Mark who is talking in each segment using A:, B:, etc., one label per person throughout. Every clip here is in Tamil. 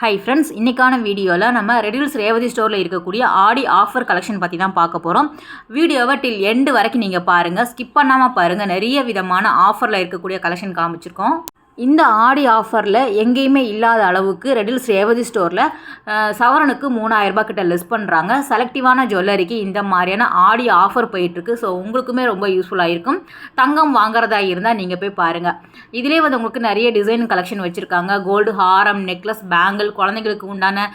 A: ஹை ஃப்ரெண்ட்ஸ், இன்றைக்கான வீடியோவில் நம்ம ரெடில்ஸ் ரேவதி ஸ்டோரில் இருக்கக்கூடிய ஆடி ஆஃபர் கலெக்ஷன் பற்றி தான் பார்க்க போகிறோம். வீடியோவை டில் எண்டு வரைக்கும் நீங்கள் பாருங்கள், ஸ்கிப் பண்ணாமல் பாருங்கள். நிறைய விதமான ஆஃபரில் இருக்கக்கூடிய கலெக்ஷன் காமிச்சிருக்கோம். இந்த ஆடி ஆஃபரில் எங்கேயுமே இல்லாத அளவுக்கு ரெடில்ஸ் ரேவதி ஸ்டோரில் சவரனுக்கு 3000 ரூபாய் கிட்ட லெஸ் பண்ணுறாங்க. செலக்டிவான ஜுவல்லரிக்கு இந்த மாதிரியான ஆடி ஆஃபர் போயிட்டுருக்கு. ஸோ உங்களுக்குமே ரொம்ப யூஸ்ஃபுல்லாக இருக்கும். தங்கம் வாங்குறதா இருந்தால் நீங்கள் போய் பாருங்கள். இதிலே உங்களுக்கு நிறைய டிசைன் கலெக்ஷன் வச்சுருக்காங்க. கோல்டு ஹாரம், நெக்லஸ், பேங்கிள், குழந்தைங்களுக்கு உண்டான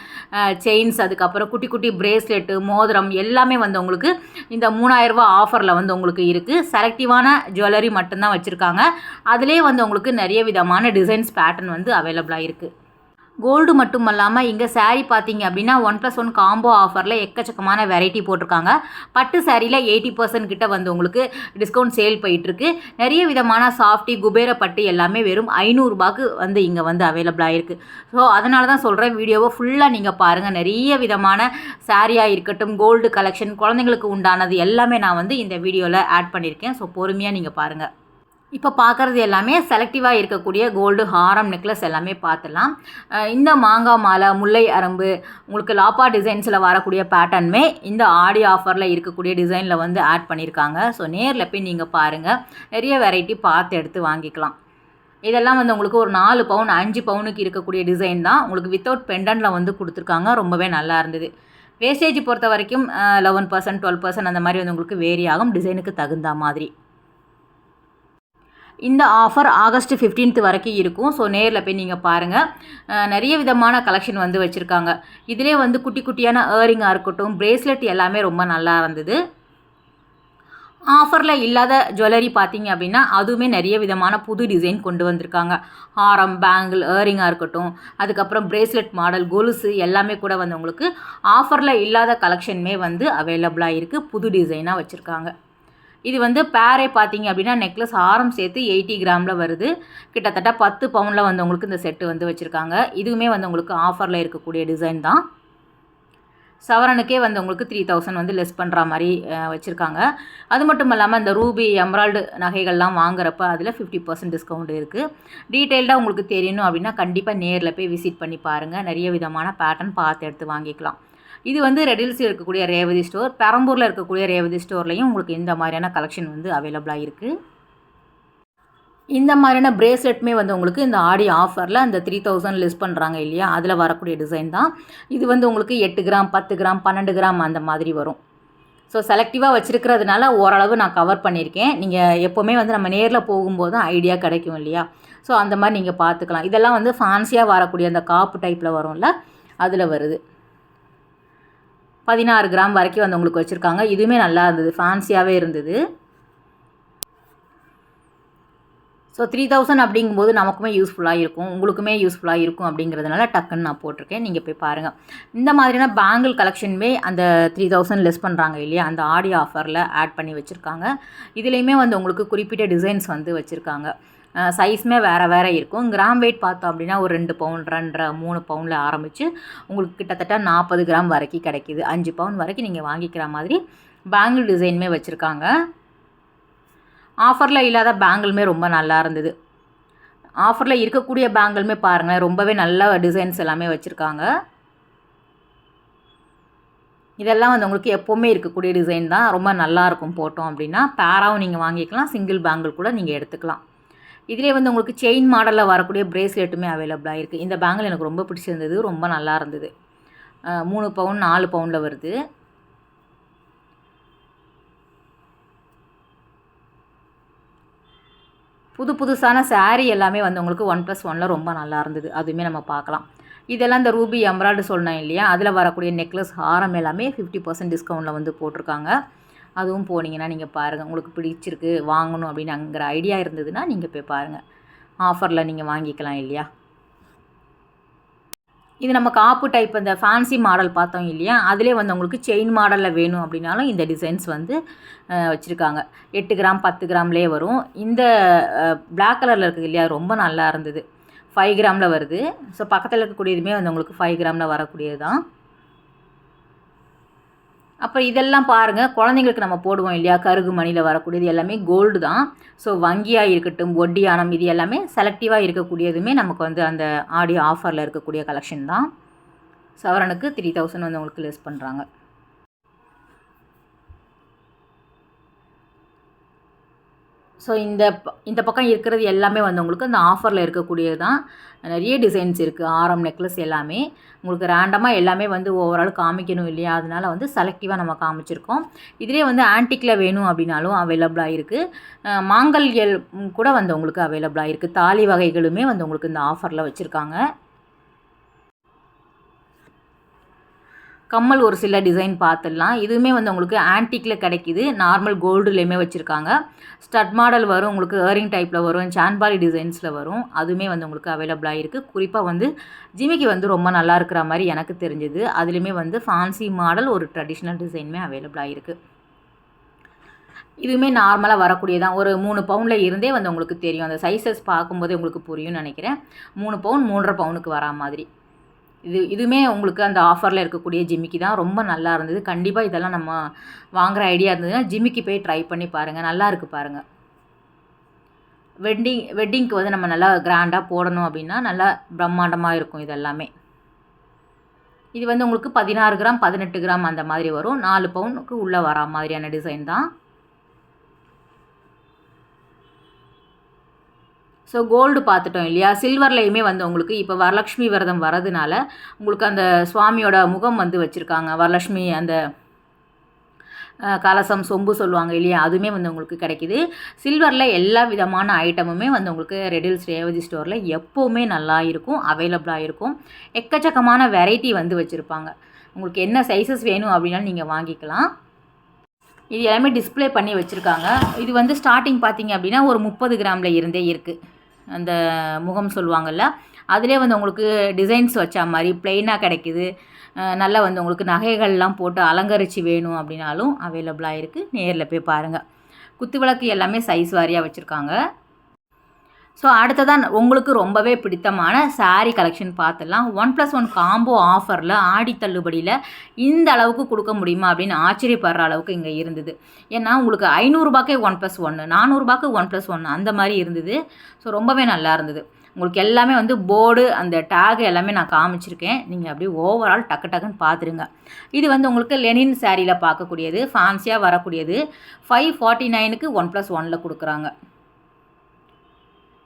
A: செயின்ஸ், அதுக்கப்புறம் குட்டி குட்டி பிரேஸ்லெட்டு, மோதிரம் எல்லாமே உங்களுக்கு இந்த 3000 ரூபாய் ஆஃபரில் உங்களுக்கு இருக்குது. செலக்டிவான ஜுவல்லரி மட்டும்தான் வச்சுருக்காங்க. அதிலே உங்களுக்கு நிறைய விதமான டிசைன்ஸ் பேட்டர்ன் அவைலபிளாக இருக்குது. கோல்டு மட்டும் இல்லாமல் இங்கே சாரீ பார்த்தீங்க அப்படின்னா 1+1 காம்போ ஆஃபரில் எக்கச்சக்கமான வெரைட்டி போட்டிருக்காங்க. பட்டு சாரியில் 80% கிட்ட உங்களுக்கு டிஸ்கவுண்ட் சேல் போயிட்டுருக்கு. நிறைய விதமான சாஃப்டி, குபேர பட்டு எல்லாமே வெறும் 500 ரூபாய்க்கு இங்கே அவைலபிளாக இருக்குது. ஸோ அதனால தான் சொல்கிறேன், வீடியோவை ஃபுல்லாக நீங்கள் பாருங்கள். நிறைய விதமான சாரியாக இருக்கட்டும், கோல்டு கலெக்ஷன், குழந்தைங்களுக்கு உண்டானது எல்லாமே நான் இந்த வீடியோவில் ஆட் பண்ணியிருக்கேன். ஸோ பொறுமையாக நீங்கள் பாருங்கள். இப்போ பார்க்குறது எல்லாமே செலக்டிவாக இருக்கக்கூடிய கோல்டு ஹாரம், நெக்லஸ் எல்லாமே பார்த்துடலாம். இந்த மாங்காய் மாலை, முல்லை அரம்பு, உங்களுக்கு லாப்பா டிசைன்ஸில் வரக்கூடிய பேட்டர்னுமே இந்த ஆடி ஆஃபரில் இருக்கக்கூடிய டிசைனில் ஆட் பண்ணியிருக்காங்க. ஸோ நேரில் போய் நீங்கள் பாருங்கள். நிறைய வெரைட்டி பார்த்து எடுத்து வாங்கிக்கலாம். இதெல்லாம் உங்களுக்கு ஒரு 4 பவுன் 5 பவுனுக்கு இருக்கக்கூடிய டிசைன் தான். உங்களுக்கு வித்தவுட் பெண்டனில் கொடுத்துருக்காங்க. ரொம்பவே நல்லா இருந்தது. வேஸ்டேஜ் பொறுத்த வரைக்கும் 11%, 12% அந்த மாதிரி உங்களுக்கு வேரி ஆகும், டிசைனுக்கு தகுந்த மாதிரி. இந்த ஆஃபர் ஆகஸ்ட் 15 வரைக்கும் இருக்கும். ஸோ நேரில் போய் நீங்கள் பாருங்கள். நிறைய விதமான கலெக்ஷன் வச்சுருக்காங்க. இதிலே குட்டி குட்டியான இயரிங்காக இருக்கட்டும், பிரேஸ்லெட் எல்லாமே ரொம்ப நல்லா இருந்தது. ஆஃபரில் இல்லாத ஜுவல்லரி பார்த்தீங்க அப்படின்னா அதுவுமே நிறைய விதமான புது டிசைன் கொண்டு வந்திருக்காங்க. ஹாரம், பேங்கிள், இயரிங்காக இருக்கட்டும், அதுக்கப்புறம் பிரேஸ்லெட் மாடல், கொலுசு எல்லாமே கூட உங்களுக்கு ஆஃபரில் இல்லாத கலெக்ஷனுமே அவைலபிளாக இருக்குது. புது டிசைனாக வச்சுருக்காங்க. இது பேரே பார்த்தீங்க அப்படின்னா நெக்லஸ், ஹாரம் சேர்த்து 80 கிராமில் வருது. கிட்டத்தட்ட 10 பவுனில் உங்களுக்கு இந்த செட்டு வச்சுருக்காங்க. இதுவுமே உங்களுக்கு ஆஃபரில் இருக்கக்கூடிய டிசைன் தான். சவரனுக்கே உங்களுக்கு 3000 லெஸ் பண்ணுற மாதிரி வச்சுருக்காங்க. அது மட்டும் இல்லாமல் இந்த ரூபி, எம்ராய்டு நகைகள்லாம் வாங்குறப்ப அதில் 50% டிஸ்கவுண்ட் இருக்குது. டீட்டெயில்டாக உங்களுக்கு தெரியணும் அப்படின்னா கண்டிப்பாக நேரில் போய் விசிட் பண்ணி பாருங்கள். நிறைய விதமான பேட்டர்ன் பார்த்து எடுத்து வாங்கிக்கலாம். இது ரெடில்ஸில் இருக்கக்கூடிய ரேவதி ஸ்டோர். பெரம்பூரில் இருக்கக்கூடிய ரேவதி ஸ்டோர்லையும் உங்களுக்கு இந்த மாதிரியான கலெக்ஷன் அவைலபிளாக இருக்குது. இந்த மாதிரியான பிரேஸ்லெட்டுமே உங்களுக்கு இந்த ஆடி ஆஃபரில் அந்த 3000 லெஸ் பண்ணுறாங்க இல்லையா, அதில் வரக்கூடிய டிசைன் தான். இது உங்களுக்கு 8 கிராம், 10 கிராம், 12 கிராம் அந்த மாதிரி வரும். ஸோ செலக்டிவாக வச்சுருக்கிறதுனால ஓரளவு நான் கவர் பண்ணியிருக்கேன். நீங்கள் எப்போவுமே நம்ம நேரில் போகும்போது தான் ஐடியா கிடைக்கும் இல்லையா. ஸோ அந்த மாதிரி நீங்கள் பார்த்துக்கலாம். இதெல்லாம் ஃபேன்சியாக வரக்கூடிய அந்த காப்பு டைப்பில் வரும்ல, அதில் வருது. 16 கிராம் வரைக்கும் உங்களுக்கு வச்சுருக்காங்க. இதுவுமே நல்லா இருந்தது, ஃபேன்சியாகவே இருந்தது. ஸோ 3000 அப்படிங்கும்போது நமக்குமே யூஸ்ஃபுல்லாக இருக்கும், உங்களுக்குமே யூஸ்ஃபுல்லாக இருக்கும். அப்படிங்கிறதுனால டக்குன்னு நான் போட்டிருக்கேன். நீங்கள் போய் பாருங்கள். இந்த மாதிரியான பேங்கிள் கலெக்ஷனுமே அந்த 3000 லெஸ் பண்ணுறாங்க இல்லையா, அந்த ஆடி ஆஃபரில் ஆட் பண்ணி வச்சுருக்காங்க. இதுலேயுமே உங்களுக்கு குறிப்பிட்ட டிசைன்ஸ் வச்சுருக்காங்க. சைஸுமே வேறு வேறு இருக்கும். கிராம் வெயிட் பார்த்தோம் அப்படின்னா ஒரு 2 பவுன், 2.5, 3 பவுனில் ஆரம்பித்து உங்களுக்கு கிட்டத்தட்ட 40 கிராம் வரைக்கும் கிடைக்கிது. 5 பவுன் வரைக்கும் நீங்கள் வாங்கிக்கிற மாதிரி பேங்கிள் டிசைனுமே வச்சுருக்காங்க. ஆஃபரில் இல்லாத பேங்கிளுமே ரொம்ப நல்லா இருந்தது. ஆஃபரில் இருக்கக்கூடிய பேங்கிளுமே பாருங்கள், ரொம்பவே நல்ல டிசைன்ஸ் எல்லாமே வச்சுருக்காங்க. இதெல்லாம் உங்களுக்கு எப்போவுமே இருக்கக்கூடிய டிசைன் தான். ரொம்ப நல்லாயிருக்கும். போட்டோம் அப்படின்னா பேராவும் நீங்கள் வாங்கிக்கலாம், சிங்கிள் பேங்கிள் கூட நீங்கள் எடுத்துக்கலாம். இதிலே உங்களுக்கு செயின் மாடலில் வரக்கூடிய பிரேஸ்லெட்டுமே அவைலபிளாக இருக்குது. இந்த பேங்கிள் எனக்கு ரொம்ப பிடிச்சிருந்தது, ரொம்ப நல்லா இருந்தது. 3 பவுன் 4 பவுனில் வருது. புதுசான சாரீ எல்லாமே உங்களுக்கு 1+1 ரொம்ப நல்லா இருந்தது. அதுவுமே நம்ம பார்க்கலாம். இதெல்லாம் இந்த ரூபி, எம்ராய்டு சொன்னேன் இல்லையா, அதில் வரக்கூடிய நெக்லஸ், ஹாரம் எல்லாமே 50% டிஸ்கவுண்டில் போட்டிருக்காங்க. அதுவும் போனீங்கன்னா நீங்கள் பாருங்கள். உங்களுக்கு பிடிச்சிருக்கு, வாங்கணும் அப்படின்னுங்கிற ஐடியா இருந்ததுன்னா நீங்கள் போய் பாருங்கள். ஆஃபரில் நீங்கள் வாங்கிக்கலாம் இல்லையா. இது நம்ம காப்பு டைப் இந்த ஃபேன்சி மாடல் பார்த்தோம் இல்லையா, அதிலே உங்களுக்கு செயின் மாடலில் வேணும் அப்படின்னாலும் இந்த டிசைன்ஸ் வச்சுருக்காங்க. 8 கிராம், 10 கிராம்லேயே வரும். இந்த பிளாக் கலரில் இருக்குது இல்லையா, ரொம்ப நல்லா இருந்தது. 5 கிராமில் வருது. ஸோ பக்கத்தில் இருக்கக்கூடியதுமே உங்களுக்கு 5 கிராமில் வரக்கூடியது தான். அப்புறம் இதெல்லாம் பாருங்கள், குழந்தைங்களுக்கு நம்ம போடுவோம் இல்லையா, கருகு மணியில் வரக்கூடியது எல்லாமே கோல்டு தான். ஸோ வங்கியாக இருக்கட்டும், ஒட்டியானம், இது எல்லாமே செலக்டிவாக இருக்கக்கூடியதுமே நமக்கு வந்து அந்த ஆடி ஆஃபரில் இருக்கக்கூடிய கலெக்ஷன் தான். சவரனுக்கு 3000 வந்து உங்களுக்கு லெஸ் பண்ணுறாங்க. ஸோ இந்த பக்கம் இருக்கிறது எல்லாமே வந்து உங்களுக்கு அந்த ஆஃபரில் இருக்கக்கூடியது தான். நிறைய டிசைன்ஸ் இருக்குது, ஆரம், நெக்லஸ் எல்லாமே உங்களுக்கு ரேண்டமாக எல்லாமே வந்து ஓவரால் காமிக்கணும் இல்லையா, அதனால் வந்து செலக்டிவாக நம்ம காமிச்சிருக்கோம். இதிலே வந்து ஆன்டிக்கில் வேணும் அப்படின்னாலும் அவைலபிளாக இருக்குது. மாங்கல்யல் கூட வந்து உங்களுக்கு அவைலபிளாக இருக்குது. தாலி வகைகளுமே வந்து உங்களுக்கு இந்த ஆஃபரில் வச்சுருக்காங்க. கம்மல் ஒரு சில டிசைன் பார்த்துடலாம். இதுவுமே வந்து உங்களுக்கு ஆன்டிக்கில் கிடைக்கிது. நார்மல் கோல்டுலேயுமே வச்சுருக்காங்க. ஸ்டட் மாடல் வரும், உங்களுக்கு இயரிங் டைப்பில் வரும், சான்பாலி டிசைன்ஸில் வரும். அதுவுமே வந்து உங்களுக்கு அவைலபிளாக இருக்குது. குறிப்பாக வந்து ஜிமிக்கி வந்து ரொம்ப நல்லா இருக்கிற மாதிரி எனக்கு தெரிஞ்சுது. அதுலேயுமே வந்து ஃபேன்சி மாடல் ஒரு ட்ரெடிஷ்னல் டிசைனுமே அவைலபிளாக இருக்குது. இதுவுமே நார்மலாக வரக்கூடியதான். ஒரு 3 பவுனில் இருந்தே வந்து உங்களுக்கு தெரியும். அந்த சைஸஸ் பார்க்கும்போதே உங்களுக்கு புரியும்னு நினைக்கிறேன். 3 பவுன் 3.5 பவுனுக்கு வரா மாதிரி. இதுவுமே உங்களுக்கு அந்த ஆஃபரில் இருக்கக்கூடிய ஜிமிக்கி தான். ரொம்ப நல்லா இருந்தது. கண்டிப்பாக இதெல்லாம் நம்ம வாங்குகிற ஐடியா இருந்ததுன்னா ஜிமிக்கி போய் ட்ரை பண்ணி பாருங்கள். நல்லா இருக்குது பாருங்கள். வெட்டிங்க்கு வந்து நம்ம நல்லா கிராண்டாக போடணும் அப்படின்னா நல்லா பிரம்மாண்டமாக இருக்கும் இதெல்லாமே. இது வந்து உங்களுக்கு 16 கிராம் 18 கிராம் அந்த மாதிரி வரும். 4 பவுனுக்கு உள்ளே வரா மாதிரியான டிசைன் தான். ஸோ கோல்டு பார்த்துட்டோம் இல்லையா. சில்வர்லேயுமே வந்து உங்களுக்கு இப்போ வரலட்சுமி விரதம் வரதுனால உங்களுக்கு அந்த சுவாமியோட முகம் வந்து வச்சுருக்காங்க. வரலட்சுமி அந்த கலசம், சொம்பு சொல்லுவாங்க இல்லையா, அதுவுமே வந்து உங்களுக்கு கிடைக்கிது. சில்வரில் எல்லா விதமான ஐட்டமுமே வந்து உங்களுக்கு ரெடில்ஸ் ரேவதி ஸ்டோரில் எப்போவுமே நல்லா இருக்கும், அவைலபிளாக இருக்கும். எக்கச்சக்கமான வெரைட்டி வந்து வச்சுருப்பாங்க. உங்களுக்கு என்ன சைஸஸ் வேணும் அப்படின்னாலும் நீங்கள் வாங்கிக்கலாம். இது எல்லாமே டிஸ்பிளே பண்ணி வச்சுருக்காங்க. இது வந்து ஸ்டார்டிங் பார்த்தீங்க அப்படின்னா ஒரு 30 கிராமில் இருந்தே இருக்குது. அந்த முகம் சொல்லுவாங்கள்ல, அதிலே வந்து உங்களுக்கு டிசைன்ஸ் வச்சா மாதிரி ப்ளெயினாக கிடைக்கிது. நல்லா வந்து உங்களுக்கு நகைகள்லாம் போட்டு அலங்கரித்து வேணும் அப்படின்னாலும் அவைலபிளாக இருக்குது. நேரில் போய் பாருங்கள். குத்து விளக்கு எல்லாமே சைஸ் வாரியாக வச்சுருக்காங்க. ஸோ அடுத்ததான் உங்களுக்கு ரொம்பவே பிடித்தமான சாரீ கலெக்ஷன் பார்த்துடலாம். 1+1 காம்போ ஆஃபரில் ஆடி தள்ளுபடியில் இந்த அளவுக்கு கொடுக்க முடியுமா அப்படின்னு ஆச்சரியப்படுற அளவுக்கு இங்கே இருந்தது. ஏன்னா உங்களுக்கு 500 1+1, 400 1+1 அந்த மாதிரி இருந்தது. ஸோ ரொம்பவே நல்லா இருந்தது. உங்களுக்கு எல்லாமே வந்து போர்டு, அந்த டேக் எல்லாமே நான் காமிச்சிருக்கேன். நீங்கள் அப்படியே ஓவரால் டக்குன்னு பார்த்துருங்க. இது வந்து உங்களுக்கு லெனின் சாரியில் பார்க்கக்கூடியது, ஃபேன்சியாக வரக்கூடியது. 549க்கு 1+1 கொடுக்குறாங்க.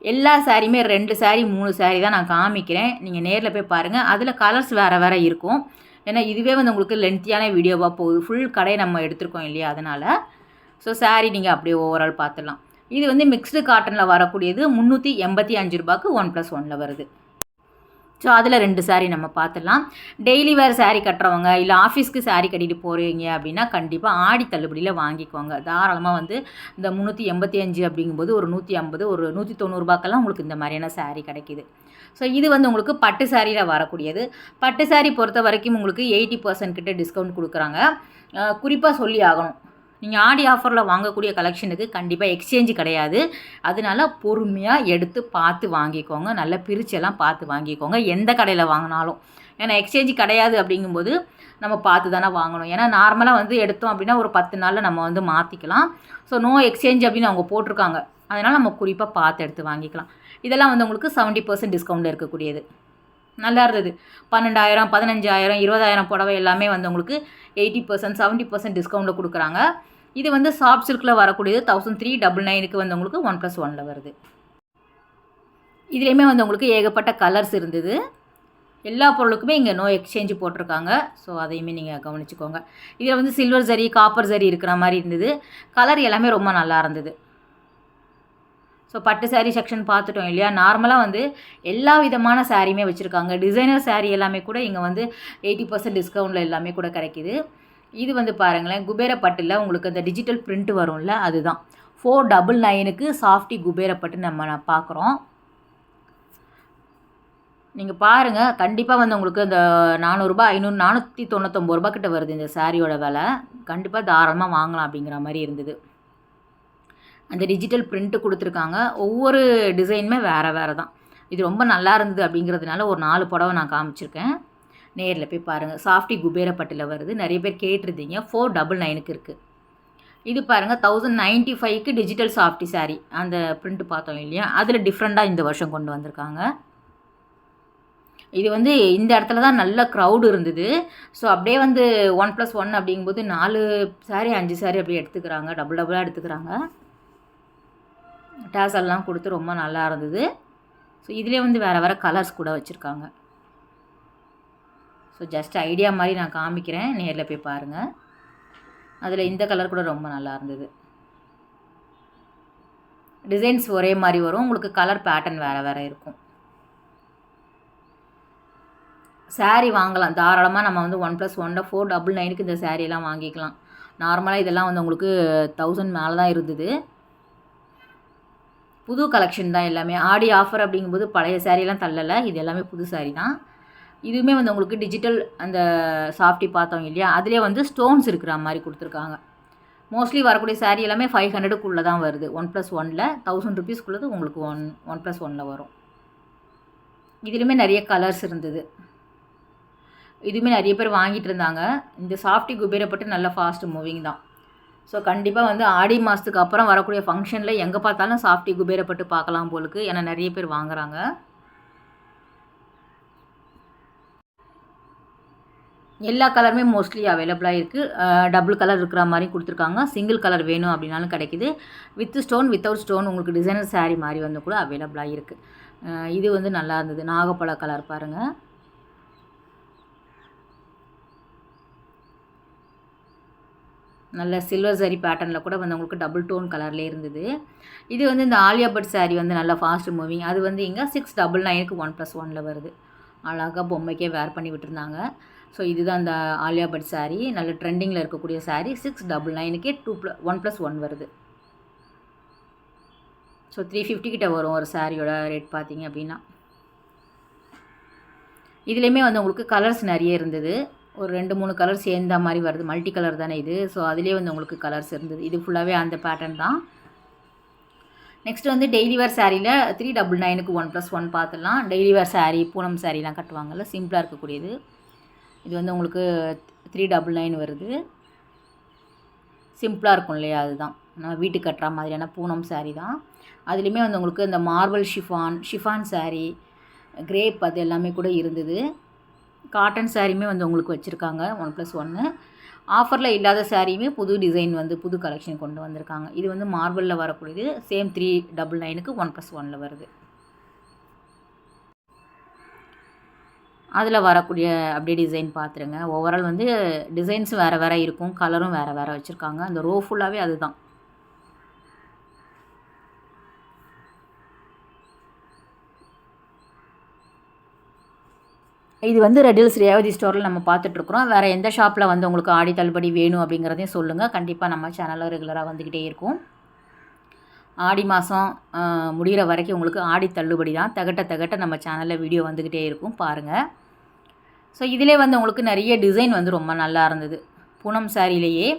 A: எல்லா சாரியுமே 2 சாரி 3 சாரி தான் நான் காமிக்கிறேன். நீங்கள் நேரில் போய் பாருங்கள். அதில் கலர்ஸ் வேறு இருக்கும். ஏன்னா இதுவே வந்து உங்களுக்கு லென்த்தியான வீடியோவாக போகுது. ஃபுல் கடை நம்ம எடுத்துருக்கோம் இல்லையா, அதனால். ஸோ சாரி நீங்கள் அப்படியே ஓவரால் பார்த்துடலாம். இது வந்து மிக்ஸ்டு காட்டனில் வரக்கூடியது. 385 1+1 வருது. ஸோ அதில் 2 சாரீ நம்ம பார்த்துடலாம். டெய்லி வேர் சாரீ கட்டுறவங்க, இல்லை ஆஃபீஸ்க்கு சாரீ கட்டிட்டு போகிறீங்க அப்படின்னா கண்டிப்பாக ஆடி தள்ளுபடியில் வாங்கிக்கோங்க. தாராளமாக வந்து இந்த 385 அப்படிங்கும்போது ஒரு 150, ஒரு 190 உங்களுக்கு இந்த மாதிரியான சாரீ கிடைக்கிது. ஸோ இது வந்து உங்களுக்கு பட்டு சாரியில் வரக்கூடியது. பட்டு சாரீ பொறுத்த வரைக்கும் உங்களுக்கு 80% கிட்ட டிஸ்கவுண்ட் கொடுக்குறாங்க. குறிப்பாக சொல்லி ஆகணும், நீங்கள் ஆடி ஆஃபரில் வாங்கக்கூடிய கலெக்ஷனுக்கு கண்டிப்பாக எக்ஸ்சேஞ்சு கிடையாது. அதனால பொறுமையாக எடுத்து பார்த்து வாங்கிக்கோங்க. நல்லா பிரிச்செல்லாம் பார்த்து வாங்கிக்கோங்க எந்த கடையில் வாங்கினாலும். ஏன்னா எக்ஸ்சேஞ்சு கிடையாது அப்படிங்கும்போது நம்ம பார்த்து தானே வாங்கணும். ஏன்னா நார்மலாக வந்து எடுத்தோம் அப்படின்னா ஒரு 10 நாளில் நம்ம வந்து மாற்றிக்கலாம். ஸோ நோ எக்ஸ்சேஞ்ச் அப்படின்னு அவங்க போட்டிருக்காங்க. அதனால் நம்ம குறிப்பாக பார்த்து எடுத்து வாங்கிக்கலாம். இதெல்லாம் வந்து உங்களுக்கு 70% டிஸ்கவுண்டில் இருக்கக்கூடியது. நல்லா இருந்தது. 12,000, 15,000, 20,000 புடவை எல்லாமே வந்து உங்களுக்கு 80%, 70% டிஸ்கவுண்டில் கொடுக்குறாங்க. இது வந்து சாஃப்ட் சில்கில் வரக்கூடியது. 1399க்கு வந்து உங்களுக்கு 1+1 வருது. இதுலேயுமே வந்து உங்களுக்கு ஏகப்பட்ட கலர்ஸ் இருந்தது. எல்லா பொருளுக்குமே இங்கே நோ எக்ஸ்சேஞ்சு போட்டிருக்காங்க. ஸோ அதையுமே நீங்கள் கவனிச்சுக்கோங்க. இதில் வந்து சில்வர் ஜரி, காப்பர் ஜரி இருக்கிற மாதிரி இருந்தது. கலர் எல்லாமே ரொம்ப நல்லா இருந்தது. ஸோ பட்டு சாரீ செக்ஷன் பார்த்துட்டோம் இல்லையா. நார்மலாக வந்து எல்லா விதமான சாரியுமே வச்சுருக்காங்க. டிசைனர் சாரீ எல்லாமே கூட இங்கே வந்து 80% டிஸ்கவுண்டில் எல்லாமே கூட கிடைக்கிது. இது வந்து பாருங்களேன், குபேரப்பட்டில் உங்களுக்கு அந்த டிஜிட்டல் பிரிண்ட் வரும்ல, அதுதான் 499க்கு சாஃப்டி குபேரப்பட்டு நம்ம பார்க்குறோம். நீங்கள் பாருங்கள், கண்டிப்பாக வந்து உங்களுக்கு இந்த 400, 500, 499 கிட்ட வருது இந்த சாரியோட விலை. கண்டிப்பாக தாராளமாக வாங்கலாம் அப்படிங்கிற மாதிரி இருந்தது. அந்த டிஜிட்டல் பிரிண்ட்டு கொடுத்துருக்காங்க. ஒவ்வொரு டிசைனுமே வேறு தான். இது ரொம்ப நல்லா இருந்தது அப்படிங்கிறதுனால ஒரு 4 புடவை நான் காமிச்சிருக்கேன். நேரில் போய் பாருங்கள். சாஃப்டி குபேரப்பட்டில் வருது. நிறைய பேர் கேட்டிருந்தீங்க. 499க்கு இருக்குது. இது பாருங்கள் 1095க்கு டிஜிட்டல் சாஃப்டி சாரீ. அந்த பிரிண்ட் பார்த்தோம் இல்லையா, அதில் டிஃப்ரெண்ட்டாக இந்த வருஷம் கொண்டு வந்திருக்காங்க. இது வந்து இந்த இடத்துல தான் நல்ல க்ரௌடு இருந்தது. ஸோ அப்படியே வந்து 1+1 அப்படிங்கும்போது 4 சாரீ 5 சாரீ அப்படியே எடுத்துக்கிறாங்க. டபுளாக எடுத்துக்கிறாங்க. டேசல்லாம் கொடுத்து ரொம்ப நல்லா இருந்தது. ஸோ இதிலே வந்து வேறு கலர்ஸ் கூட வச்சுருக்காங்க. ஸோ ஜஸ்ட் ஐடியா மாதிரி நான் காமிக்கிறேன், நேரில் போய் பாருங்கள். அதில் இந்த கலர் கூட ரொம்ப நல்லா இருந்தது. டிசைன்ஸ் ஒரே மாதிரி வரும், உங்களுக்கு கலர் பேட்டர்ன் வேறு இருக்கும். சாரீ வாங்கலாம் தாராளமாக. நம்ம வந்து 1+1 499க்கு இந்த சாரீலாம் வாங்கிக்கலாம். நார்மலாக இதெல்லாம் வந்து உங்களுக்கு 1000 மேலே தான் இருந்தது. புது கலெக்ஷன் தான் எல்லாமே. ஆடி ஆஃபர் அப்படிங்கும்போது பழைய சாரீலாம் தள்ளலை, இது எல்லாமே புது சாரீ தான். இதுவுமே வந்து உங்களுக்கு டிஜிட்டல் அந்த சாஃப்டி பார்த்தோம் இல்லையா, அதிலே வந்து ஸ்டோன்ஸ் இருக்கிற மாதிரி கொடுத்துருக்காங்க. மோஸ்ட்லி வரக்கூடிய சாரீ எல்லாமே 500க்குள்ளே தான் வருது. 1+1ல் 1000 ருபீஸ்க்குள்ளது உங்களுக்கு 1+1ல் வரும். இதுலேயுமே நிறைய கலர்ஸ் இருந்தது. இதுவுமே நிறைய பேர் வாங்கிட்டு இருந்தாங்க. இந்த சாஃப்டி குபேரப்பட்டு நல்ல ஃபாஸ்ட் மூவிங் தான். ஸோ கண்டிப்பாக வந்து ஆடி மாதத்துக்கு அப்புறம் வரக்கூடிய ஃபங்க்ஷனில் எங்கே பார்த்தாலும் சாஃப்டி குபேரப்பட்டு பார்க்கலாம் போலுக்கு. ஏன்னா நிறைய பேர் வாங்குறாங்க. எல்லா கலருமே மோஸ்ட்லி அவைலபிளாக இருக்குது. டபுள் கலர் இருக்கிற மாதிரி கொடுத்துருக்காங்க. சிங்கிள் கலர் வேணும் அப்படின்னாலும் கிடைக்கிது. வித் ஸ்டோன் வித்தவுட் ஸ்டோன் உங்களுக்கு டிசைனர் சாரீ மாதிரி வந்து கூட அவைலபிளாக இருக்குது. இது வந்து நல்லா இருந்தது. நாகப்பழ கலர் பாருங்கள். நல்ல சில்வர் சாரீ பேட்டர்னில் கூட வந்து உங்களுக்கு டபுள் டோன் கலர்லேயே இருந்தது. இது வந்து இந்த ஆலியா பட் சாரீ வந்து நல்லா ஃபாஸ்ட் மூவிங். அது வந்து இங்கே 699க்கு 1+1ல் வருது. அழகாக பொம்மைக்கே வேர் பண்ணி விட்டுருந்தாங்க. ஸோ இதுதான் அந்த ஆலியா பட் சாரீ. நல்ல ட்ரெண்டிங்கில் இருக்கக்கூடிய சாரீ. 699க்கே 1+1 வருது. ஸோ 350 கிட்ட வரும் ஒரு சாரியோட ரேட் பார்த்தீங்க அப்படின்னா. இதுலேயுமே வந்து உங்களுக்கு கலர்ஸ் நிறைய இருந்தது. ஒரு 2-3 கலர் சேர்ந்த மாதிரி வருது. மல்டி கலர் தானே இது. ஸோ அதிலே வந்து உங்களுக்கு கலர்ஸ் இருந்தது. இது ஃபுல்லாகவே அந்த பேட்டர்ன் தான். நெக்ஸ்ட் வந்து டெய்லி வேர் சாரியில் 399க்கு 1+1 பார்த்துடலாம். டெய்லி வேர் சாரீ, பூனம் சாரீலாம் கட்டுவாங்கள்ல, சிம்பிளாக இருக்கக்கூடியது. இது வந்து உங்களுக்கு 399 வருது. சிம்பிளாக இருக்கும் இல்லையா, அதுதான் நம்ம வீட்டுக்கு கட்டுற மாதிரியான பூனம் சாரீ தான். அதுலேயுமே வந்து உங்களுக்கு இந்த மார்பிள் ஷிஃபான் சாரீ, கிரேப் அது எல்லாமே கூட இருந்தது. காட்டன் சாரியுமே வந்து உங்களுக்கு வச்சுருக்காங்க 1+1. ஆஃபரில் இல்லாத சாரியுமே புது டிசைன் வந்து புது கலெக்ஷன் கொண்டு வந்திருக்காங்க. இது வந்து மார்பிளில் வரக்கூடியது. சேம் 399க்கு 1+1ல் வருது. அதில் வரக்கூடிய அப்படியே டிசைன் பார்த்துருங்க. ஓவரால் வந்து டிசைன்ஸ் வேறு இருக்கும், கலரும் வேறு வச்சுருக்காங்க. அந்த ரோ ஃபுல்லாகவே அதுதான். இது வந்து ரெடில்ஸ் ரேவதி ஸ்டோரில் நம்ம பார்த்துட்ருக்குறோம். வேறு எந்த ஷாப்பில் வந்து உங்களுக்கு ஆடி தள்ளுபடி வேணும் அப்படிங்கிறதையும் சொல்லுங்கள். கண்டிப்பாக நம்ம சேனலில் ரெகுலராக வந்துக்கிட்டே இருக்கும். ஆடி மாதம் முடிகிற வரைக்கும் உங்களுக்கு ஆடி தள்ளுபடி தான். தகட்ட நம்ம சேனலில் வீடியோ வந்துக்கிட்டே இருக்கும், பாருங்கள். ஸோ இதிலே வந்து உங்களுக்கு நிறைய டிசைன் வந்து ரொம்ப நல்லா இருந்தது. பூனம் சாரிலேயே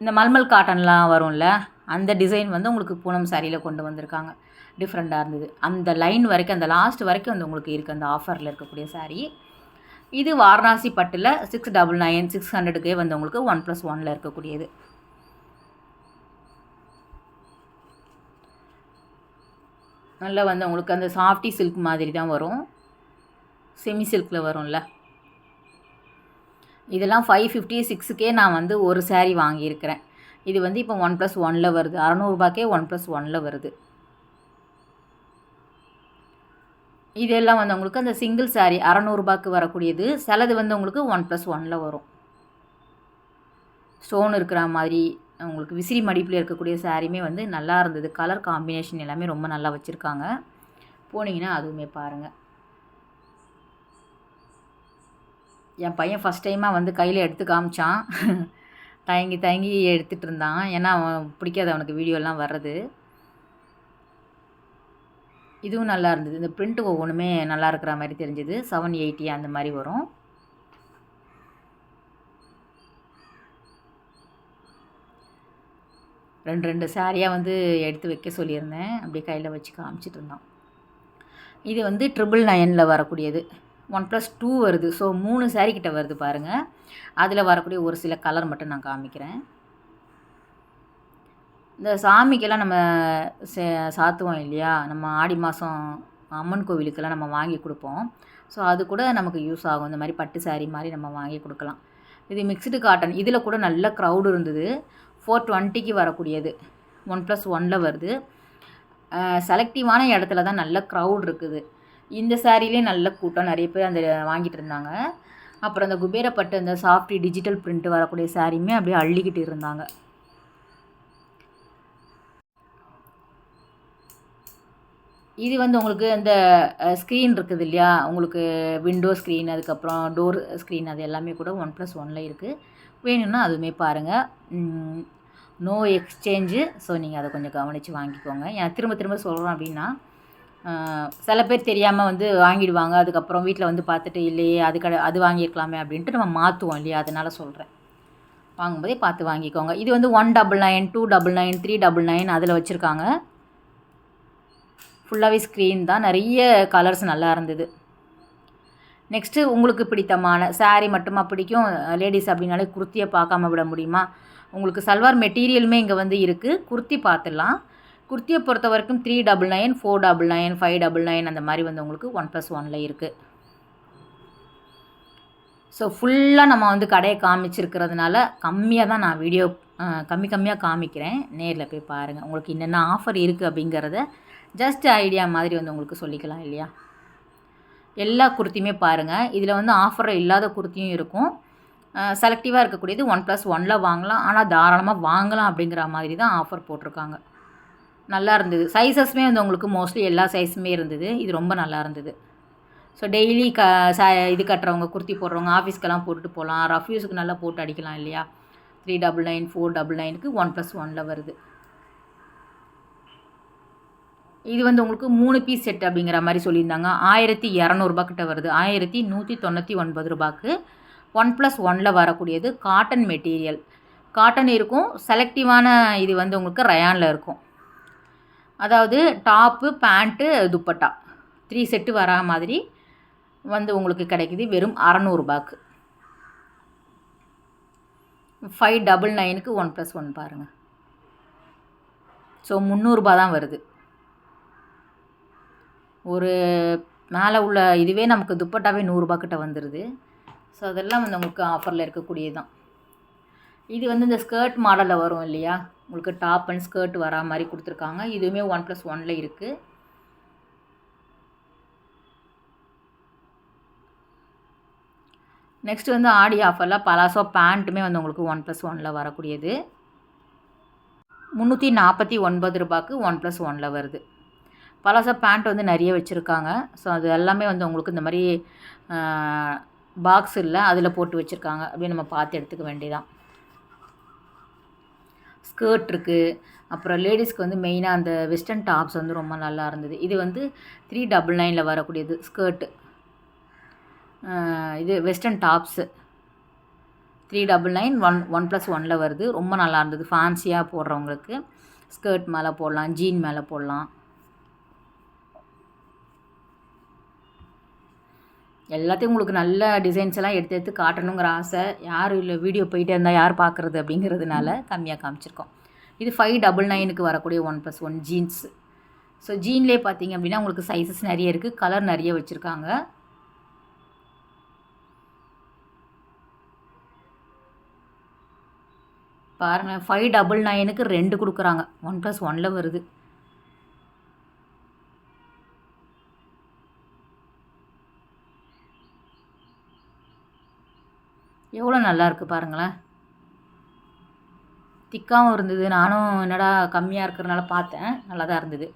A: இந்த மல்மல் காட்டன்லாம் வரும்ல, அந்த டிசைன் வந்து உங்களுக்கு பூனம் சாரியில் கொண்டு வந்திருக்காங்க. டிஃப்ரெண்ட்டாக இருந்தது. அந்த லைன் வரைக்கும், அந்த லாஸ்ட் வரைக்கும் வந்து உங்களுக்கு இருக்குது அந்த ஆஃபரில் இருக்கக்கூடிய சாரீ. இது வாரணாசி பட்டில் 699 600க்கே வந்து உங்களுக்கு 1+1ல் இருக்கக்கூடியது. நல்லா வந்து உங்களுக்கு அந்த சாஃப்டி சில்க் மாதிரி தான் வரும். செமி சில்கில் வரும்ல. இதெல்லாம் 556க்கே நான் வந்து ஒரு சாரீ வாங்கியிருக்கிறேன். இது வந்து இப்போ 1+1ல் வருது. 600ரூபாய்க்கே 1+1ல் வருது. இதெல்லாம் வந்து உங்களுக்கு அந்த சிங்கிள் சாரீ 600ரூபாய்க்கு வரக்கூடியது. சிலது வந்து உங்களுக்கு 1+1ல் வரும். ஸ்டோன் இருக்கிற மாதிரி உங்களுக்கு விசிறி மடிப்பில் இருக்கக்கூடிய சாரீமே வந்து நல்லா இருந்தது. கலர் காம்பினேஷன் எல்லாமே ரொம்ப நல்லா வச்சுருக்காங்க. போனீங்கன்னா அதுவுமே பாருங்கள். என் பையன் ஃபஸ்ட் டைமாக வந்து கையில் எடுத்து காமிச்சான். தயங்கி எடுத்துகிட்டு இருந்தான். ஏன்னா அவன் பிடிக்காது, அவனுக்கு வீடியோலாம் வர்றது. இதுவும் நல்லா இருந்தது. இந்த பிரிண்ட் ஒவ்வொன்றுமே நல்லா இருக்கிற மாதிரி தெரிஞ்சது. 780 அந்த மாதிரி வரும். ரெண்டு சாரியாக வந்து எடுத்து வைக்க சொல்லியிருந்தேன். அப்படியே கையில் வச்சு காமிச்சிட்டு இருந்தான். இது வந்து 999ல் வரக்கூடியது. 1+2 வருது. ஸோ 3 சாரீ கிட்ட வருது பாருங்கள். அதில் வரக்கூடிய ஒரு சில கலர் மட்டும் நான் காமிக்கிறேன். இந்த சாமிக்கெல்லாம் நம்ம சாத்துவோம் இல்லையா, நம்ம ஆடி மாதம் அம்மன் கோவிலுக்கெல்லாம் நம்ம வாங்கி கொடுப்போம். ஸோ அது கூட நமக்கு யூஸ் ஆகும். இந்த மாதிரி பட்டு சாரீ மாதிரி நம்ம வாங்கி கொடுக்கலாம். இது மிக்ஸ்டு காட்டன். இதில் கூட நல்ல க்ரௌடு இருந்தது. 420க்கு வரக்கூடியது 1+1ல் வருது. செலக்டிவான இடத்துல தான் நல்ல க்ரௌட் இருக்குது. இந்த சாரீலே நல்ல கூட்டம், நிறைய பேர் அந்த வாங்கிட்டு இருந்தாங்க. அப்புறம் அந்த குபேரப்பட்டு அந்த சாஃப்ட் டிஜிட்டல் பிரிண்ட் வரக்கூடிய சாரியுமே அப்படியே அள்ளிக்கிட்டு இருந்தாங்க. இது வந்து உங்களுக்கு அந்த ஸ்க்ரீன் இருக்குது இல்லையா, உங்களுக்கு விண்டோ ஸ்க்ரீன், அதுக்கப்புறம் டோர் ஸ்க்ரீன், அது எல்லாமே கூட 1+1ல் இருக்குது. வேணும்னா அதுவுமே பாருங்கள். No exchange. ஸோ நீங்கள் அதை கொஞ்சம் கவனித்து வாங்கிக்கோங்க. ஏன்னா திரும்ப திரும்ப சொல்கிறோம் அப்படின்னா, சில பேர் தெரியாமல் வந்து வாங்கிடுவாங்க. அதுக்கப்புறம் வீட்டில் வந்து பார்த்துட்டு இல்லையே அது வாங்கியிருக்கலாமே அப்படின்ட்டு நம்ம மாற்றுவோம் இல்லையா, அதனால் சொல்கிறேன். வாங்கும்போதே பார்த்து வாங்கிக்கோங்க. இது வந்து 199, 299, 399 அதில் வச்சுருக்காங்க. ஃபுல்லாகவே ஸ்க்ரீன் தான். நிறைய கலர்ஸ் நல்லா இருந்தது. நெக்ஸ்ட்டு உங்களுக்கு பிடித்தமான சாரீ மட்டுமா பிடிக்கும்? லேடிஸ் அப்படின்னாலே குர்த்தியை பார்க்காம விட முடியுமா? உங்களுக்கு சல்வார் மெட்டீரியலுமே இங்கே வந்து இருக்குது. குர்த்தி பார்த்துடலாம். குர்த்தியை பொறுத்த வரைக்கும் 399, 499, 599 அந்த மாதிரி வந்து உங்களுக்கு 1+1ல் இருக்குது. ஸோ ஃபுல்லாக நம்ம வந்து கடையை காமிச்சிருக்கிறதுனால கம்மியாக தான் நான் வீடியோ கம்மியாக காமிக்கிறேன். நேரில் போய் பாருங்கள். உங்களுக்கு என்னென்ன ஆஃபர் இருக்குது அப்படிங்கிறத ஜஸ்ட் ஐடியா மாதிரி வந்து உங்களுக்கு சொல்லிக்கலாம் இல்லையா. எல்லா குர்த்தியுமே பாருங்கள். இதில் வந்து ஆஃபர் இல்லாத குர்த்தியும் இருக்கும். செலக்டிவாக இருக்கக்கூடியது 1+1ல் வாங்கலாம். ஆனால் தாராளமாக வாங்கலாம் அப்படிங்கிற மாதிரி தான் ஆஃபர் போட்டிருக்காங்க. நல்லா இருந்தது. சைஸஸ்மே வந்து உங்களுக்கு மோஸ்ட்லி எல்லா சைஸுமே இருந்தது. இது ரொம்ப நல்லா இருந்தது. ஸோ டெய்லி இது கட்டுறவங்க, குர்த்தி போடுறவங்க ஆஃபீஸ்க்கெல்லாம் போட்டுட்டு போகலாம். ரஃப் யூஸுக்கு நல்லா போட்டு அடிக்கலாம் இல்லையா. 399, 499க்கு 1+1ல் வருது. இது வந்து உங்களுக்கு 3 பீஸ் செட் அப்படிங்கிற மாதிரி சொல்லியிருந்தாங்க. 1200 கிட்ட வருது. 1199 ரூபாய்க்கு 1+1ல் வரக்கூடியது. காட்டன் மெட்டீரியல், காட்டன் இருக்கும். செலக்டிவான இது வந்து உங்களுக்கு ரயானில் இருக்கும். அதாவது டாப்பு, பேண்ட்டு, துப்பட்டா 3 செட்டு வரா மாதிரி வந்து உங்களுக்கு கிடைக்குது வெறும் 600 ரூபாய்க்கு. 599க்கு 1+1 பாருங்கள். ஸோ 300 ரூபா தான் வருது. ஒரு மேலே உள்ள இதுவே நமக்கு துப்பட்டாவே 100 ரூபா கிட்ட வந்துடுது. ஸோ அதெல்லாம் வந்து உங்களுக்கு ஆஃபரில் இருக்கக்கூடியது தான். இது வந்து இந்த ஸ்கர்ட் மாடலில் வரும் இல்லையா, உங்களுக்கு டாப் அண்ட் ஸ்கர்ட் வரா மாதிரி கொடுத்துருக்காங்க. இதுவுமே 1+1ல் இருக்குது. நெக்ஸ்ட் வந்து ஆடி ஆஃபரில் பலாசோ பேண்ட்டுமே வந்து உங்களுக்கு 1+1ல் வரக்கூடியது. 349 ரூபாய்க்கு 1+1ல் வருது. பலாசோ பேண்ட் வந்து நிறைய வச்சுருக்காங்க. ஸோ அது எல்லாமே வந்து உங்களுக்கு இந்த மாதிரி பாக்ஸ் இல்லை, அதில் போட்டு வச்சுருக்காங்க. அப்படியே நம்ம பார்த்து எடுத்துக்க வேண்டியதான். ஸ்கர்ட் இருக்குது. அப்புறம் லேடிஸ்க்கு வந்து மெயினாக அந்த வெஸ்டர்ன் டாப்ஸ் வந்து ரொம்ப நல்லா இருந்தது. இது வந்து 399ல் வரக்கூடியது ஸ்கர்ட்டு. இது வெஸ்டர்ன் டாப்ஸு 399 1+1ல் வருது. ரொம்ப நல்லா இருந்தது. ஃபேன்சியாக போடுறவங்களுக்கு ஸ்கர்ட் மேலே போடலாம், ஜீன் மேலே போடலாம். எல்லாத்தையும் உங்களுக்கு நல்ல டிசைன்ஸ் எல்லாம் எடுத்து எடுத்து காட்டணுங்கிற ஆசை. யார் இல்லை வீடியோ போயிட்டே இருந்தால் யார் பார்க்குறது அப்படிங்கிறதுனால கம்மியாக காமிச்சிருக்கோம். இது 599க்கு வரக்கூடிய 1+1 ஜீன்ஸு. ஸோ ஜீன்லேயே பார்த்தீங்க அப்படின்னா உங்களுக்கு சைஸஸ் நிறைய இருக்குது, கலர் நிறைய வச்சுருக்காங்க. பாருங்கள், 599க்கு 2 கொடுக்குறாங்க. 1+1ல் வருது. எவ்வளோ நல்லா இருக்குது பாருங்களேன். திக்காகவும் இருந்தது. நானும் என்னடா கம்மியாக இருக்கிறனால பார்த்தேன், நல்லா தான் இருந்தது.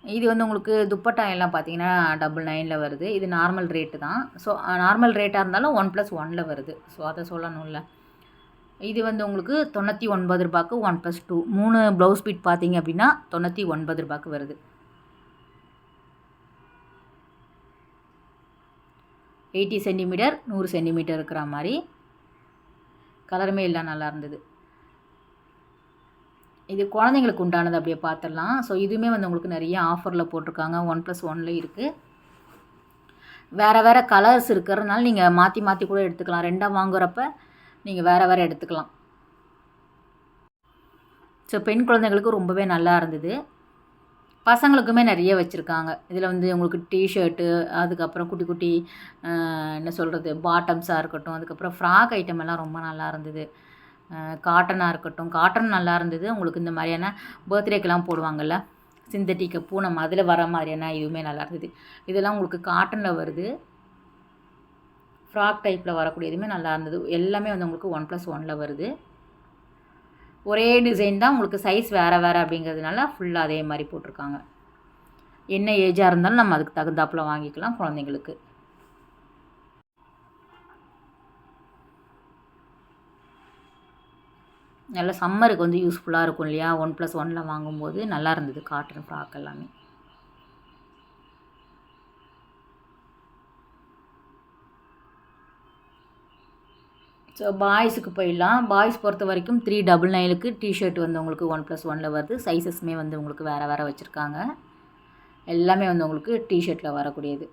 A: இது வந்து உங்களுக்கு துப்பட்டா எல்லாம் பார்த்தீங்கன்னா 99ல் வருது. இது நார்மல் ரேட்டு தான். ஸோ நார்மல் ரேட்டாக இருந்தாலும் 1+1ல் வருது. ஸோ அதை சொல்லணும்ல. இது வந்து உங்களுக்கு 99 ரூபாய்க்கு 1+2. 3 ப்ளவுஸ் பீட் பார்த்தீங்க அப்படின்னா 99 ரூபாய்க்கு வருது. 80 சென்டிமீட்டர் 100 சென்டிமீட்டர் இருக்கிற மாதிரி. கலருமே எல்லாம் நல்லா இருந்தது. இது குழந்தைங்களுக்கு உண்டானது, அப்படியே பார்த்துடலாம். ஸோ இதுவுமே வந்து உங்களுக்கு நிறைய ஆஃபரில் போட்டிருக்காங்க. 1+1ல் இருக்குது. வேறு கலர்ஸ் இருக்கிறதுனால நீங்கள் மாற்றி மாற்றி கூட எடுத்துக்கலாம். 2ஆக வாங்குறப்ப நீங்கள் வேறு எடுத்துக்கலாம். ஸோ பெண் குழந்தைங்களுக்கு ரொம்பவே நல்லா இருந்தது. பசங்களுக்குமே நிறைய வச்சுருக்காங்க. இதில் வந்து உங்களுக்கு டிஷர்ட்டு, அதுக்கப்புறம் குட்டி குட்டி என்ன சொல்கிறது, பாட்டம்ஸாக இருக்கட்டும், அதுக்கப்புறம் ஃப்ராக் ஐட்டம் எல்லாம் ரொம்ப நல்லா இருந்தது. காட்டனாக இருக்கட்டும், காட்டன் நல்லா இருந்தது. உங்களுக்கு இந்த மாதிரியான பர்த்டேக்கெலாம் போடுவாங்கள்ல, சிந்தட்டிக் பூனம், அதில் வர மாதிரியான இதுவுமே நல்லா இருந்தது. இதெல்லாம் உங்களுக்கு காட்டனில் வருது. ஃப்ராக் டைப்பில் வரக்கூடிய இதுவுமே நல்லா இருந்தது. எல்லாமே வந்து உங்களுக்கு 1+1 வருது. ஒரே டிசைன் தான், உங்களுக்கு சைஸ் வேறு அப்படிங்கிறதுனால ஃபுல்லாக அதே மாதிரி போட்டிருக்காங்க. என்ன ஏஜாக இருந்தாலும் நம்ம அதுக்கு தகுந்தாப்பில் வாங்கிக்கலாம் குழந்தைங்களுக்கு. நல்ல சம்மருக்கு வந்து யூஸ்ஃபுல்லாக இருக்கும் இல்லையா, 1+1 வாங்கும்போது நல்லா இருந்தது காட்டன் ஃப்ராக் எல்லாமே. ஸோ பாய்ஸுக்கு போயிடலாம். பாய்ஸ் பொறுத்த வரைக்கும் 399க்கு டிஷர்ட் வந்து உங்களுக்கு 1+1 வருது. சைஸஸ்மே வந்து உங்களுக்கு வேறு வச்சுருக்காங்க. எல்லாமே வந்து உங்களுக்கு டிஷர்ட்டில் வரக்கூடியது.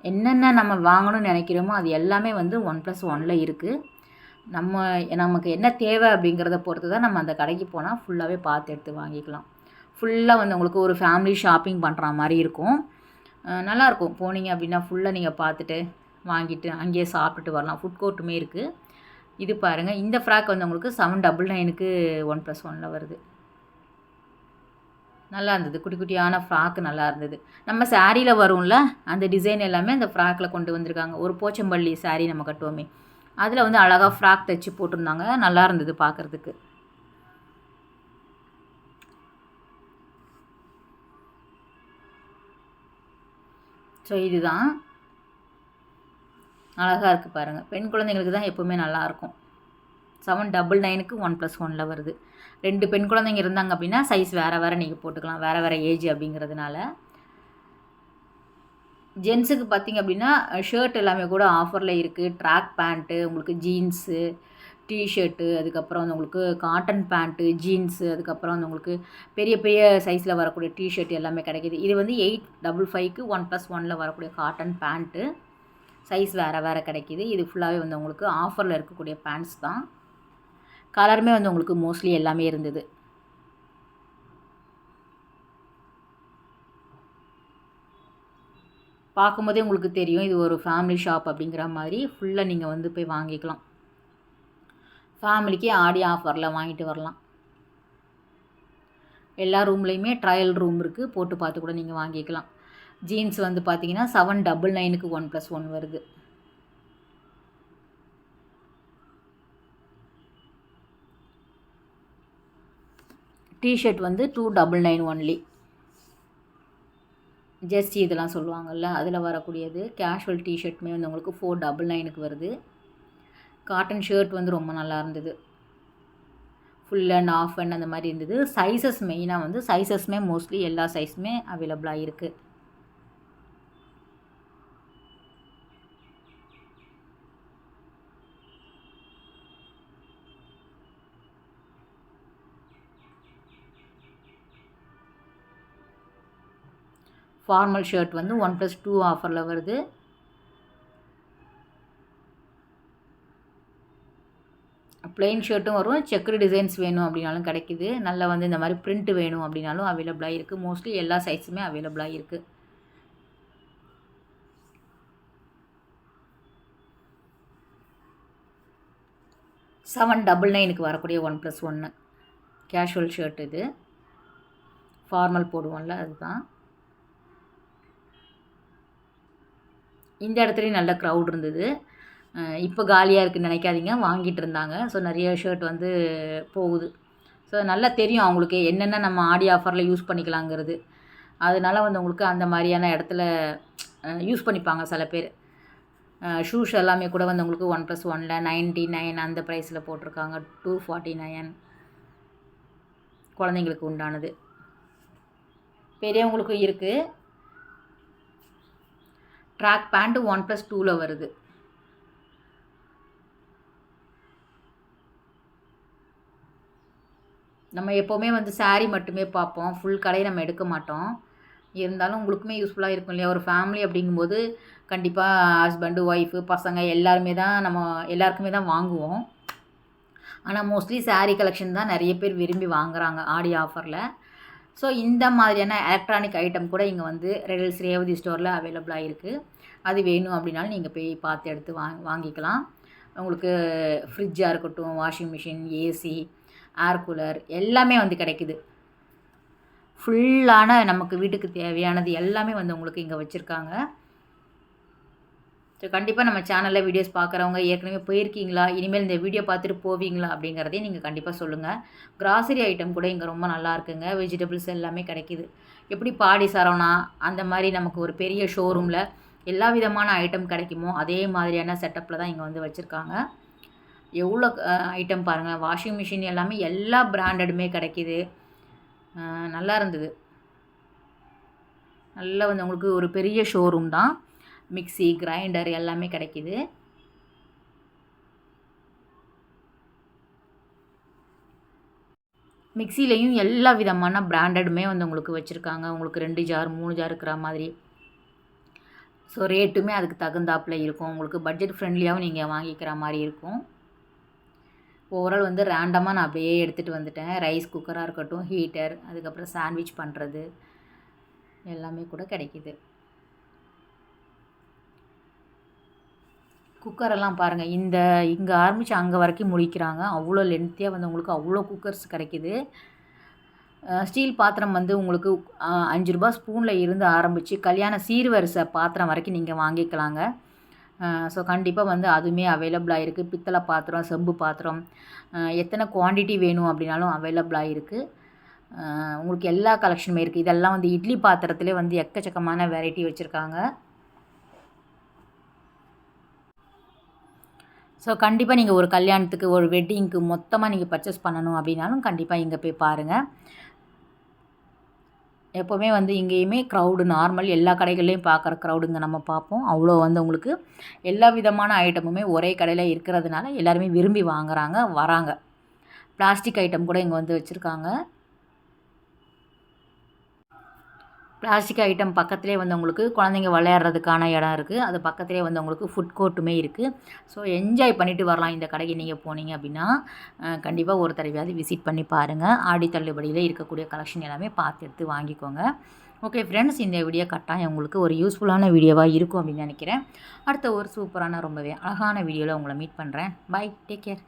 A: என்னென்ன நம்ம வாங்கணும்னு நினைக்கிறோமோ அது எல்லாமே வந்து 1+1 இருக்குது. நமக்கு என்ன தேவை அப்படிங்கிறத பொறுத்து தான் நம்ம அந்த கடைக்கு போனால் ஃபுல்லாகவே பார்த்து எடுத்து வாங்கிக்கலாம். ஃபுல்லாக வந்து உங்களுக்கு ஒரு ஃபேமிலி ஷாப்பிங் பண்ணுற மாதிரி இருக்கும். நல்லாயிருக்கும். போனீங்க அப்படின்னா ஃபுல்லாக நீங்கள் பார்த்துட்டு வாங்கிட்டு அங்கேயே சாப்பிட்டுட்டு வரலாம். ஃபுட் கோர்ட்டுமே இருக்குது. இது பாருங்கள், இந்த ஃப்ராக் வந்து உங்களுக்கு 799க்கு 1+1 வருது. நல்லா இருந்தது. குட்டி குட்டியான ஃப்ராக்கு நல்லா இருந்தது. நம்ம சாரியில் வரும்ல அந்த டிசைன் எல்லாமே அந்த ஃப்ராக்கில் கொண்டு வந்திருக்காங்க. ஒரு போச்சம்பள்ளி சாரீ நம்ம கட்டுவோமே, அதில் வந்து அழகாக ஃப்ராக் தைச்சி போட்டிருந்தாங்க. நல்லா இருந்தது பார்க்குறதுக்கு. ஸோ இதுதான் அழகாக இருக்குது பாருங்கள். பெண் குழந்தைங்களுக்கு தான் எப்போவுமே நல்லாயிருக்கும். 799க்கு 1+1 வருது. 2 பெண் குழந்தைங்க இருந்தாங்க அப்படின்னா சைஸ் வேறு நீங்கள் போட்டுக்கலாம். வேறு ஏஜ் அப்படிங்கிறதுனால. ஜென்ஸுக்கு பார்த்திங்க அப்படின்னா ஷர்ட் எல்லாமே கூட ஆஃபரில் இருக்குது. ட்ராக் பேண்ட்டு, உங்களுக்கு ஜீன்ஸு, டிஷர்ட்டு, அதுக்கப்புறம் வந்து உங்களுக்கு காட்டன் பேண்ட்டு, ஜீன்ஸு, அதுக்கப்புறம் வந்து உங்களுக்கு பெரிய பெரிய சைஸில் வரக்கூடிய டிஷர்ட் எல்லாமே கிடைக்கிது. இது வந்து 855க்கு 1+1 வரக்கூடிய காட்டன் பேண்ட்டு. சைஸ் வேறு கிடைக்கிது. இது ஃபுல்லாகவே வந்து உங்களுக்கு ஆஃபரில் இருக்கக்கூடிய பேண்ட்ஸ் தான். கலருமே வந்து உங்களுக்கு மோஸ்ட்லி எல்லாமே இருந்தது. பார்க்கும்போதே உங்களுக்கு தெரியும் இது ஒரு ஃபேமிலி ஷாப் அப்படிங்கிற மாதிரி. ஃபுல்லாக நீங்கள் வந்து போய் வாங்கிக்கலாம். ஃபேமிலிக்கு ஆடி ஆஃபரில் வாங்கிட்டு வரலாம். எல்லா ரூம்லேயுமே ட்ரையல் ரூம் இருக்குது. போட்டு பார்த்து கூட நீங்கள் வாங்கிக்கலாம். ஜீன்ஸ் வந்து பார்த்தீங்கன்னா 799க்கு 1+1 வருது. டிஷர்ட் வந்து 299 ஒன்லி. ஜெஸ்டி இதெல்லாம் சொல்லுவாங்கள்ல, அதில் வரக்கூடியது. கேஷுவல் டிஷர்ட்டுமே வந்து உங்களுக்கு 499க்கு வருது. காட்டன் ஷர்ட் வந்து ரொம்ப நல்லா இருந்தது. ஃபுல் அண்ட் ஆஃப் அண்ட் அந்த மாதிரி இருந்தது. சைஸஸ் மெயினாக வந்து சைஸஸ்மே மோஸ்ட்லி எல்லா சைஸுமே அவைலபிளாக இருக்குது. ஃபார்மல் ஷர்ட் வந்து 1+2 ஆஃபரில் வருது. ப்ளெயின் ஷர்ட்டும் வரும். செக்குடு டிசைன்ஸ் வேணும் அப்படின்னாலும் கிடைக்கிது. நல்லா வந்து இந்த மாதிரி பிரிண்ட் வேணும் அப்படின்னாலும் அவைலபிளாக இருக்குது. மோஸ்ட்லி எல்லா சைஸுமே அவைலபிளாக இருக்குது. $799க்கு வரக்கூடிய 1+1 கேஷுவல் ஷர்ட். இது ஃபார்மல் போடுவோம்ல அதுதான். இந்த இடத்துலையும் நல்ல க்ரௌட் இருந்தது. இப்போ காலியாக இருக்குதுன்னு நினைக்காதீங்க, வாங்கிட்டு இருந்தாங்க. ஸோ நிறைய ஷர்ட் வந்து போகுது. ஸோ நல்லா தெரியும் அவங்களுக்கு என்னென்ன நம்ம ஆடி ஆஃபரில் யூஸ் பண்ணிக்கலாங்கிறது. அதனால வந்து உங்களுக்கு அந்த மாதிரியான இடத்துல யூஸ் பண்ணிப்பாங்க சில பேர். ஷூஸ் எல்லாமே கூட வந்து உங்களுக்கு 1+1ல் 99 அந்த ப்ரைஸில் போட்டிருக்காங்க. 249 குழந்தைங்களுக்கு உண்டானது. பெரியவங்களுக்கும் இருக்குது. ட்ராக் பேண்ட்டு 1+2ல் வருது. நம்ம எப்போவுமே வந்து சாரீ மட்டுமே பார்ப்போம். ஃபுல் கடை நம்ம எடுக்க மாட்டோம். இருந்தாலும் உங்களுக்குமே யூஸ்ஃபுல்லாக இருக்கும் இல்லையா? ஒரு ஃபேமிலி அப்படிங்கும்போது கண்டிப்பாக ஹஸ்பண்டு, ஒய்ஃபு, பசங்க எல்லாருமே தான் எல்லாருக்குமே தான் வாங்குவோம். ஆனால் மோஸ்ட்லி சாரீ கலெக்ஷன் தான் நிறைய பேர் விரும்பி வாங்குறாங்க ஆடி ஆஃபரில். ஸோ இந்த மாதிரியான எலக்ட்ரானிக் ஐட்டம் கூட இங்கே வந்து ரெடில்ஸ் ரேவதி ஸ்டோரில் அவைலபிளாக இருக்குது. அது வேணும் அப்படின்னாலும் நீங்கள் போய் பார்த்து எடுத்து வாங்கிக்கலாம். உங்களுக்கு ஃப்ரிட்ஜாக இருக்கட்டும், washing machine, AC, air cooler எல்லாமே வந்து கிடைக்குது. ஃபுல்லான நமக்கு வீட்டுக்கு தேவையானது எல்லாமே வந்து உங்களுக்கு இங்கே வச்சுருக்காங்க. ஸோ கண்டிப்பாக நம்ம சேனலில் வீடியோஸ் பார்க்குறவங்க ஏற்கனவே போயிருக்கீங்களா, இனிமேல் இந்த வீடியோ பார்த்துட்டு போவீங்களா அப்படிங்கிறதையும் நீங்கள் கண்டிப்பாக சொல்லுங்கள். கிராசரி ஐட்டம் கூட இங்கே ரொம்ப நல்லா இருக்குங்க. வெஜிடபிள்ஸ் எல்லாமே கிடைக்கிது. எப்படி பாடி சரவணா அந்த மாதிரி நமக்கு ஒரு பெரிய ஷோரூமில் எல்லா விதமான ஐட்டம் கிடைக்குமோ அதே மாதிரியான செட்டப்பில் தான் இங்கே வந்து வச்சுருக்காங்க. எவ்வளோ ஐட்டம் பாருங்கள். வாஷிங் மிஷின் எல்லாமே எல்லா பிராண்டடுமே கிடைக்கிது. நல்லா இருந்தது. நல்லா வந்து உங்களுக்கு ஒரு பெரிய ஷோரூம் தான். மிக்ஸி, கிரைண்டர் எல்லாமே கிடைக்கிது. மிக்ஸிலையும் எல்லா விதமான பிராண்டடுமே வந்து உங்களுக்கு வச்சுருக்காங்க. உங்களுக்கு 2 ஜார் 3 ஜார் இருக்கிற மாதிரி. ஸோ ரேட்டுமே அதுக்கு தகுந்தாப்பில் இருக்கும். உங்களுக்கு பட்ஜெட் ஃப்ரெண்ட்லியாகவும் நீங்கள் வாங்கிக்கிற மாதிரி இருக்கும். ஓவரால் வந்து ரேண்டமாக நான் அப்படியே எடுத்துகிட்டு வந்துட்டேன். ரைஸ் குக்கராக இருக்கட்டும், ஹீட்டர், அதுக்கப்புறம் சாண்ட்விச் பண்ணுறது எல்லாமே கூட கிடைக்கிது. குக்கரெல்லாம் பாருங்கள். இங்கே ஆரம்பித்து அங்கே வரைக்கும் முடிக்கிறாங்க. அவ்வளோ லென்த்தியாக வந்து உங்களுக்கு அவ்வளோ குக்கர்ஸ் கிடைக்கிது. ஸ்டீல் பாத்திரம் வந்து உங்களுக்கு ₹5 ஸ்பூனில் இருந்து ஆரம்பித்து கல்யாண சீர்வரிசை பாத்திரம் வரைக்கும் நீங்கள் வாங்கிக்கலாங்க. ஸோ கண்டிப்பாக வந்து அதுவுமே அவைலபிளாக இருக்குது. பித்தளை பாத்திரம், செம்பு பாத்திரம், எத்தனை குவான்டிட்டி வேணும் அப்படின்னாலும் அவைலபிளாக இருக்குது. உங்களுக்கு எல்லா கலெக்ஷனுமே இருக்குது. இதெல்லாம் வந்து இட்லி பாத்திரத்துலேயே வந்து எக்கச்சக்கமான வெரைட்டி வச்சுருக்காங்க. ஸோ கண்டிப்பாக நீங்கள் ஒரு கல்யாணத்துக்கு, ஒரு வெட்டிங்க்கு மொத்தமாக நீங்கள் பர்ச்சேஸ் பண்ணணும் அப்படின்னாலும் கண்டிப்பாக இங்கே போய் பாருங்கள். எப்போவுமே வந்து இங்கேயுமே க்ரௌடு நார்மல் எல்லா கடைகள்லையும் பார்க்குற க்ரௌடுங்க நம்ம பார்ப்போம். அவ்வளோ வந்து உங்களுக்கு எல்லா விதமான ஐட்டமுமே ஒரே கடையில் இருக்கிறதுனால எல்லாருமே விரும்பி வாங்குறாங்க, வராங்க. பிளாஸ்டிக் ஐட்டம் கூட இங்கே வந்து வச்சுருக்காங்க. பிளாஸ்டிக் ஐட்டம் பக்கத்துலேயே வந்து உங்களுக்கு குழந்தைங்க விளையாடுறதுக்கான இடம் இருக்குது. அது பக்கத்துலேயே வந்து உங்களுக்கு ஃபுட் கோர்ட்டுமே இருக்குது. ஸோ என்ஜாய் பண்ணிவிட்டு வரலாம். இந்த கடைக்கு நீங்கள் போனீங்க அப்படின்னா கண்டிப்பாக ஒரு தடவையாவது விசிட் பண்ணி பாருங்கள். ஆடி தள்ளுபடியில் இருக்கக்கூடிய கலெக்ஷன் எல்லாமே பார்த்து எடுத்து வாங்கிக்கோங்க. ஓகே ஃப்ரெண்ட்ஸ், இந்த வீடியோ கட்டாயம் உங்களுக்கு ஒரு யூஸ்ஃபுல்லான வீடியோவாக இருக்கும் அப்படின்னு நினைக்கிறேன். அடுத்த ஒரு சூப்பரான ரொம்பவே அழகான வீடியோவில் உங்களை மீட் பண்ணுறேன். Bye, take care.